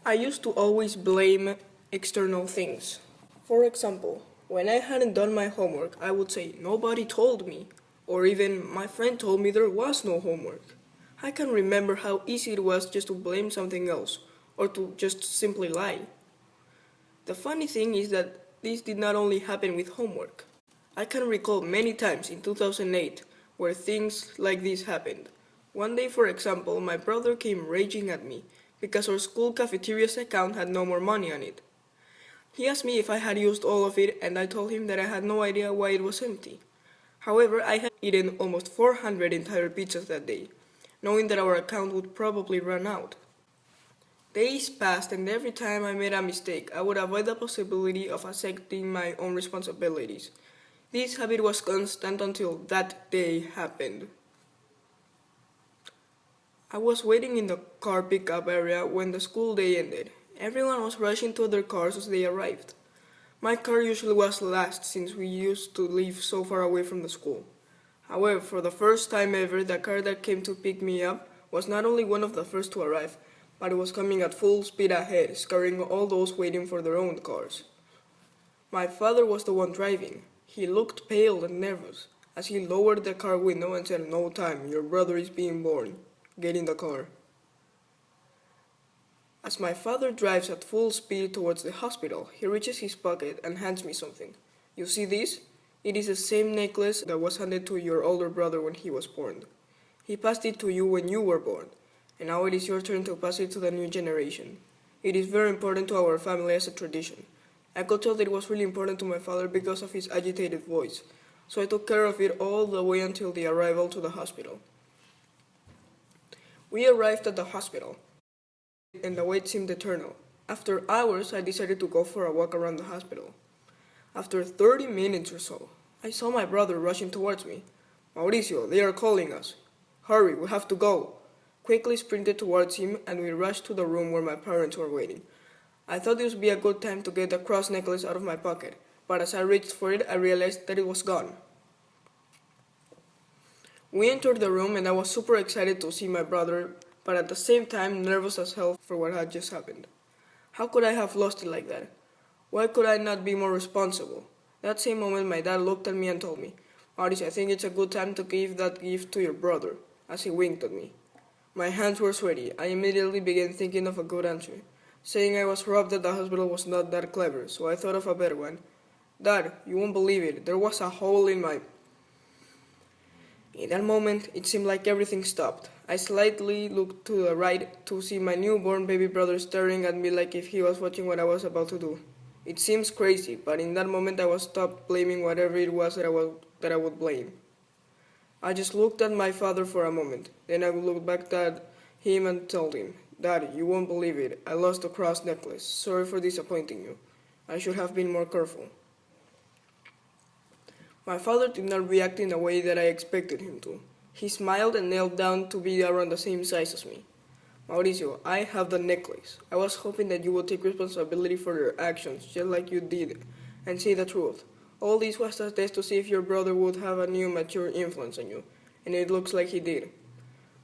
I used to always blame external things. For example, when I hadn't done my homework, I would say, "Nobody told me," or even, "My friend told me there was no homework." I can remember how easy it was just to blame something else, or to just simply lie. The funny thing is that this did not only happen with homework. I can recall many times in 2008 where things like this happened. One day, for example, my brother came raging at me because our school cafeteria's account had no more money on it. He asked me if I had used all of it, and I told him that I had no idea why it was empty. However, I had eaten almost 400 entire pizzas that day, knowing that our account would probably run out. Days passed, and every time I made a mistake, I would avoid the possibility of accepting my own responsibilities. This habit was constant until that day happened. I was waiting in the car pickup area when the school day ended. Everyone was rushing to their cars as they arrived. My car usually was last since we used to live so far away from the school. However, for the first time ever, the car that came to pick me up was not only one of the first to arrive, but it was coming at full speed ahead, scaring all those waiting for their own cars. My father was the one driving. He looked pale and nervous as he lowered the car window and said, "No time, your brother is being born. Get in the car." As my father drives at full speed towards the hospital, he reaches his pocket and hands me something. "You see this? It is the same necklace that was handed to your older brother when he was born. He passed it to you when you were born, and now it is your turn to pass it to the new generation. It is very important to our family as a tradition." I could tell that it was really important to my father because of his agitated voice, so I took care of it all the way until the arrival to the hospital. We arrived at the hospital, and the wait seemed eternal. After hours, I decided to go for a walk around the hospital. After 30 minutes or so, I saw my brother rushing towards me. "Mauricio, they are calling us. Hurry, we have to go." Quickly sprinted towards him, and we rushed to the room where my parents were waiting. I thought this would be a good time to get the cross necklace out of my pocket, but as I reached for it, I realized that it was gone. We entered the room, and I was super excited to see my brother, but at the same time nervous as hell for what had just happened. How could I have lost it like that? Why could I not be more responsible? That same moment, my dad looked at me and told me, "Mauricio, I think it's a good time to give that gift to your brother," as he winked at me. My hands were sweaty. I immediately began thinking of a good answer. Saying I was robbed at the hospital was not that clever, so I thought of a better one. "Dad, you won't believe it. There was a hole in my..." In that moment, it seemed like everything stopped. I slightly looked to the right to see my newborn baby brother staring at me like if he was watching what I was about to do. It seems crazy, but in that moment I was stopped blaming whatever it was that I would blame. I just looked at my father for a moment. Then I looked back at him and told him, "Dad, you won't believe it. I lost the cross necklace. Sorry for disappointing you. I should have been more careful." My father did not react in a way that I expected him to. He smiled and knelt down to be around the same size as me. "Mauricio, I have the necklace. I was hoping that you would take responsibility for your actions, just like you did, and say the truth. All this was a test to see if your brother would have a new mature influence on you, and it looks like he did."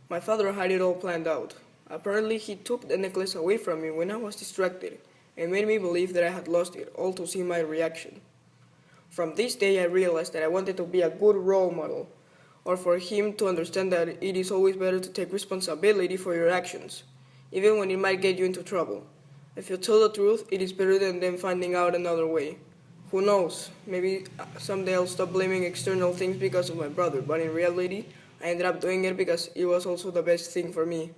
My father had it all planned out. Apparently, he took the necklace away from me when I was distracted, and made me believe that I had lost it, all to see my reaction. From this day, I realized that I wanted to be a good role model, or for him to understand that it is always better to take responsibility for your actions, even when it might get you into trouble. If you tell the truth, it is better than them finding out another way. Who knows, maybe someday I'll stop blaming external things because of my brother, but in reality, I ended up doing it because it was also the best thing for me.